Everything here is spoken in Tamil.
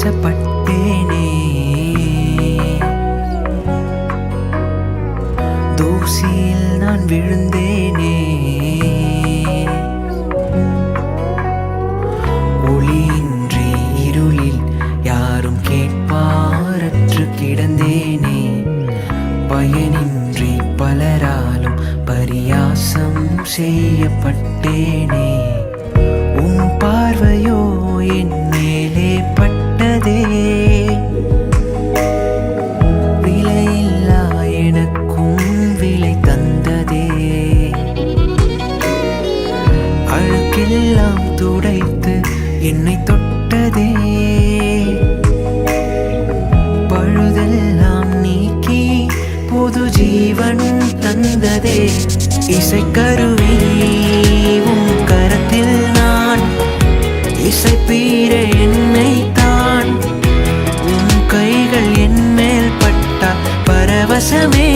வீசப்பட்டேனே, தூசியில் நான் விழுந்தேனே, ஒளியின்றி இருளில் யாரும் கேட்பாரற்று கிடந்தேனே, பயனின்றி பலராலும் பரியாசம் செய்யப்பட்டேனே. உன் பார்வையோ என் மேலே பட்டதே, விலையில்லா எனக்கும் விலை தந்ததே, அழுக்கெல்லாம் துடைத்து என்னை தொட்டதே, பழுதெல்லாம் நீக்கி புது ஜீவன் தந்ததே. இசைக்கருவி உன் கரத்தில் நான் இசைப்பீர என்னை தான், உன் கைகள் என் மேல் பட்ட பரவசமே.